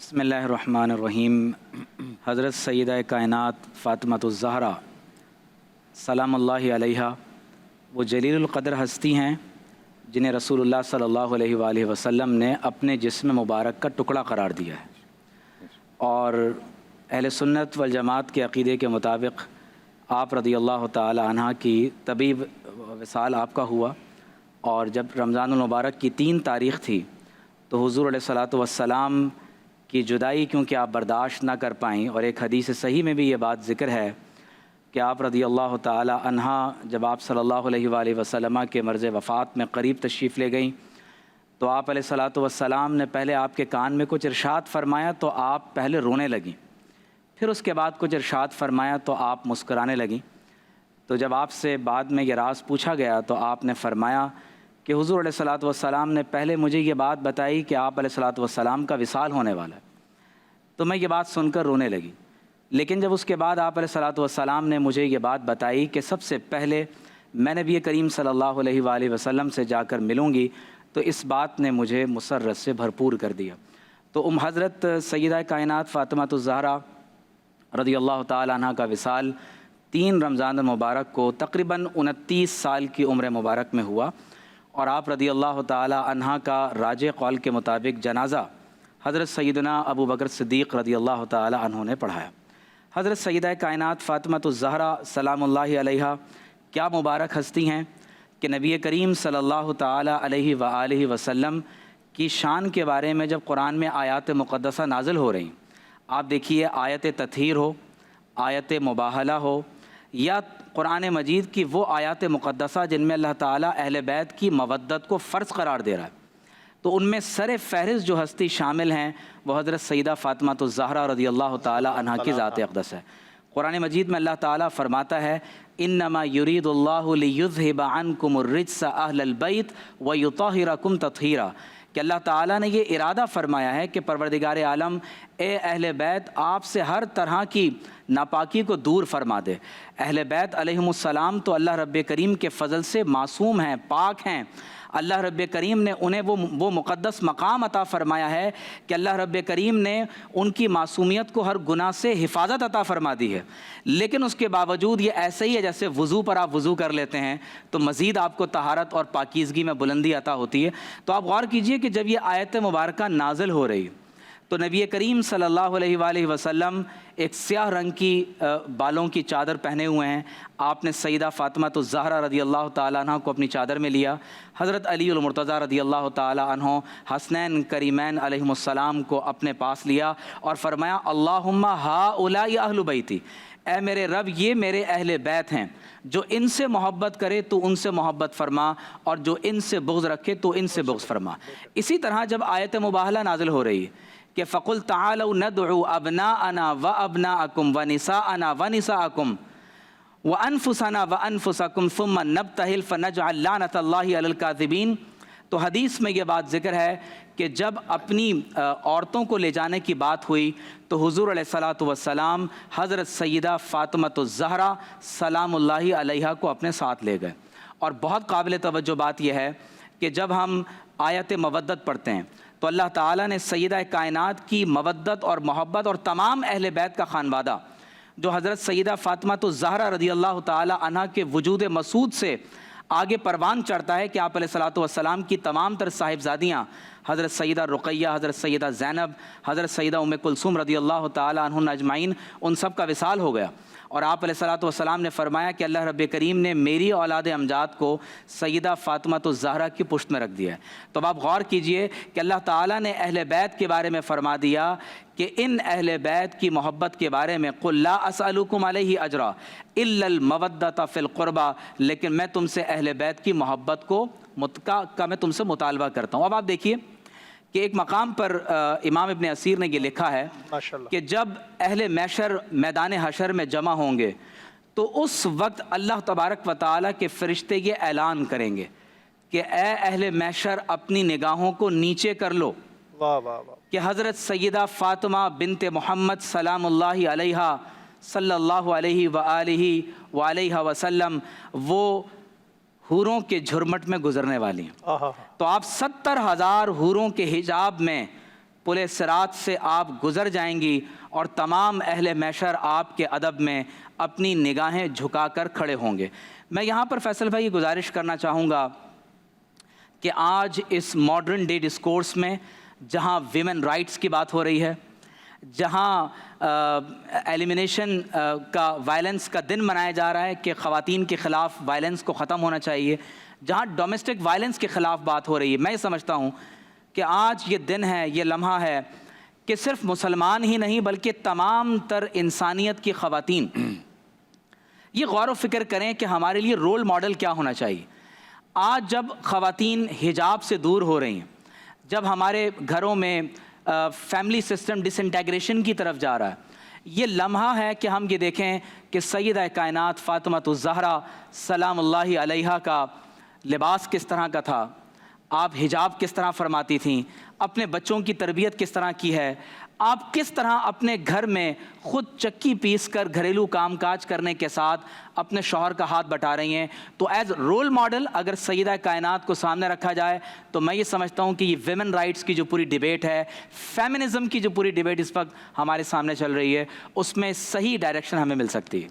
بسم اللہ الرحمن الرحیم۔ حضرت سیدہ کائنات فاطمۃ الزہرا سلام اللہ علیہا وہ جلیل القدر ہستی ہیں جنہیں رسول اللہ صلی اللہ علیہ وآلہ وسلم نے اپنے جسم مبارک کا ٹکڑا قرار دیا ہے، اور اہل سنت والجماعت کے عقیدے کے مطابق آپ رضی اللہ تعالی عنہ کی طبی وصال آپ کا ہوا، اور جب رمضان المبارک کی 3 تاریخ تھی تو حضور علیہ الصلاۃ والسلام کی جدائی کیونکہ آپ برداشت نہ کر پائیں، اور ایک حدیث صحیح میں بھی یہ بات ذکر ہے کہ آپ رضی اللہ تعالی عنہ جب آپ صلی اللہ علیہ وآلہ وسلم کے مرض وفات میں قریب تشریف لے گئیں تو آپ علیہ الصلاۃ والسلام نے پہلے آپ کے کان میں کچھ ارشاد فرمایا تو آپ پہلے رونے لگیں، پھر اس کے بعد کچھ ارشاد فرمایا تو آپ مسکرانے لگیں۔ تو جب آپ سے بعد میں یہ راز پوچھا گیا تو آپ نے فرمایا کہ حضور علیہ الصلاۃ والسلام نے پہلے مجھے یہ بات بتائی کہ آپ علیہ الصلاۃ والسلام کا وصال ہونے والا ہے، تو میں یہ بات سن کر رونے لگی، لیکن جب اس کے بعد آپ علیہ الصلاۃ والسلام نے مجھے یہ بات بتائی کہ سب سے پہلے میں نبی کریم صلی اللہ علیہ وآلہ وسلم سے جا کر ملوں گی، تو اس بات نے مجھے مسرت سے بھرپور کر دیا۔ تو حضرت سیدہ کائنات فاطمۃ الزہرا رضی اللہ تعالی عنہ کا وصال 3 رمضان المبارک کو تقریباً 29 سال کی عمر مبارک میں ہوا، اور آپ رضی اللہ تعالی عنہ کا راجح قول کے مطابق جنازہ حضرت سیدنا ابو بکر صدیق رضی اللہ تعالی عنہ نے پڑھایا۔ حضرت سیدہ کائنات فاطمۃ الزہرا سلام اللہ علیہا کیا مبارک ہستی ہیں کہ نبی کریم صلی اللہ تعالی علیہ وآلہ وسلم کی شان کے بارے میں جب قرآن میں آیات مقدسہ نازل ہو رہی، آپ دیکھیے آیت تطہیر ہو، آیت مباہلہ ہو، یا قرآن مجید کی وہ آیات مقدسہ جن میں اللہ تعالیٰ اہل بیت کی مودت کو فرض قرار دے رہا ہے، تو ان میں سر فہرست جو ہستی شامل ہیں وہ حضرت سیدہ فاطمۃ الزہرا رضی اللہ تعالی عنہ کی ذات اقدس ہے۔ قرآن مجید میں اللہ تعالیٰ فرماتا ہے انما یرید اللہ لیذھب عنکم الرجس اہل البیت ویطہرکم تطہیرا، کہ اللہ تعالیٰ نے یہ ارادہ فرمایا ہے کہ پروردگار عالم اے اہل بیت آپ سے ہر طرح کی ناپاکی کو دور فرما دے۔ اہل بیت علیہم السلام تو اللہ رب کریم کے فضل سے معصوم ہیں، پاک ہیں۔ اللہ رب کریم نے انہیں وہ مقدس مقام عطا فرمایا ہے کہ اللہ رب کریم نے ان کی معصومیت کو ہر گناہ سے حفاظت عطا فرما دی ہے، لیکن اس کے باوجود یہ ایسے ہی ہے جیسے وضو پر آپ وضو کر لیتے ہیں تو مزید آپ کو طہارت اور پاکیزگی میں بلندی عطا ہوتی ہے۔ تو آپ غور کیجئے کہ جب یہ آیت مبارکہ نازل ہو رہی تو نبی کریم صلی اللہ علیہ وآلہ وسلم ایک سیاہ رنگ کی بالوں کی چادر پہنے ہوئے ہیں، آپ نے سیدہ فاطمۃ الزہرا رضی اللہ تعالیٰ عنہ کو اپنی چادر میں لیا، حضرت علی المرتضیٰ رضی اللہ تعالیٰ عنہ حسنین کریمین علیہم السلام کو اپنے پاس لیا اور فرمایا اللہم ہؤلاء اہل بیتی، اے میرے رب یہ میرے اہل بیت ہیں، جو ان سے محبت کرے تو ان سے محبت فرما، اور جو ان سے بغض رکھے تو ان سے بغض فرما۔ اسی طرح جب آیت مباہلہ نازل ہو رہی ہے کہ فَقُلْ تَعَالَوْا نَدْعُوا أَبْنَاءَنَا وَأَبْنَاءَكُمْ وَنِسَاءَنَا وَنِسَاءَكُمْ وَأَنفُسَنَا وَأَنفُسَكُمْ ثُمَّ نَبْتَهِلْ فَنَجْعَلْ لَعْنَةَ اللَّهِ عَلَى الْكَاذِبِينَ۔ تو حدیث میں یہ بات ذکر ہے کہ جب اپنی عورتوں کو لے جانے کی بات ہوئی تو حضور علیہ الصلاۃ والسلام حضرت سیدہ فاطمۃ الزہرا سلام اللہ علیہا کو اپنے ساتھ لے گئے۔ اور بہت قابل توجہ بات یہ ہے کہ جب ہم آیت مودت پڑھتے ہیں تو اللہ تعالیٰ نے سیدہ کائنات کی مودت اور محبت اور تمام اہل بیت کا خانوادہ جو حضرت سیدہ فاطمۃ الزہرا رضی اللہ تعالی عنہ کے وجود مسعود سے آگے پروان چڑھتا ہے کہ آپ علیہ الصلاۃ والسلام کی تمام تر صاحبزادیاں حضرت سیدہ رقیہ، حضرت سیدہ زینب، حضرت سیدہ ام کلثوم رضی اللہ تعالی عنہن اجمعین، ان سب کا وصال ہو گیا، اور آپ علیہ الصلاۃ والسلام نے فرمایا کہ اللہ رب کریم نے میری اولاد امجاد کو سیدہ فاطمۃ الزہرا کی پشت میں رکھ دیا ہے۔ تو اب آپ غور کیجئے کہ اللہ تعالیٰ نے اہل بیت کے بارے میں فرما دیا کہ ان اہل بیت کی محبت کے بارے میں قُلْ لَا أَسْأَلُكُمْ عَلَيْهِ أَجْرًا إِلَّا الْمَوَدَّةَ فِي الْقُرْبَى، لیکن میں تم سے اہل بیت کی محبت کا میں تم سے مطالبہ کرتا ہوں۔ اب آپ دیکھیے کہ ایک مقام پر امام ابن اسیر نے یہ لکھا ہے کہ جب اہل محشر میدان حشر میں جمع ہوں گے تو اس وقت اللہ تبارک و تعالیٰ کے فرشتے یہ اعلان کریں گے کہ اے اہل محشر اپنی نگاہوں کو نیچے کر لو، کہ حضرت سیدہ فاطمہ بنت محمد سلام اللہ علیہا صلی اللہ علیہ وآلہ وسلم وہ حوروں کے جھرمٹ میں گزرنے والی ہیں۔ تو آپ 70,000 حوروں کے حجاب میں پل صراط سے آپ گزر جائیں گی اور تمام اہل محشر آپ کے ادب میں اپنی نگاہیں جھکا کر کھڑے ہوں گے۔ میں یہاں پر فیصل بھائی یہ گزارش کرنا چاہوں گا کہ آج اس ماڈرن ڈے ڈسکورس میں جہاں ویمن رائٹس کی بات ہو رہی ہے، جہاں ایلیمینیشن کا وائلنس کا دن منایا جا رہا ہے کہ خواتین کے خلاف وائلنس کو ختم ہونا چاہیے، جہاں ڈومیسٹک وائلنس کے خلاف بات ہو رہی ہے، میں یہ سمجھتا ہوں کہ آج یہ دن ہے، یہ لمحہ ہے کہ صرف مسلمان ہی نہیں بلکہ تمام تر انسانیت کی خواتین یہ غور و فکر کریں کہ ہمارے لیے رول ماڈل کیا ہونا چاہیے۔ آج جب خواتین حجاب سے دور ہو رہی ہیں، جب ہمارے گھروں میں فیملی سسٹم ڈس انٹیگریشن کی طرف جا رہا ہے، یہ لمحہ ہے کہ ہم یہ دیکھیں کہ سیدہ کائنات فاطمۃ الزہرا سلام اللہ علیہا کا لباس کس طرح کا تھا، آپ حجاب کس طرح فرماتی تھیں، اپنے بچوں کی تربیت کس طرح کی ہے، آپ کس طرح اپنے گھر میں خود چکی پیس کر گھریلو کام کاج کرنے کے ساتھ اپنے شوہر کا ہاتھ بٹا رہی ہیں۔ تو ایز رول ماڈل اگر سیدہ کائنات کو سامنے رکھا جائے تو میں یہ سمجھتا ہوں کہ یہ ویمن رائٹس کی جو پوری ڈیبیٹ ہے، فیمنزم کی جو پوری ڈیبیٹ اس وقت ہمارے سامنے چل رہی ہے، اس میں صحیح ڈائریکشن ہمیں مل سکتی ہے۔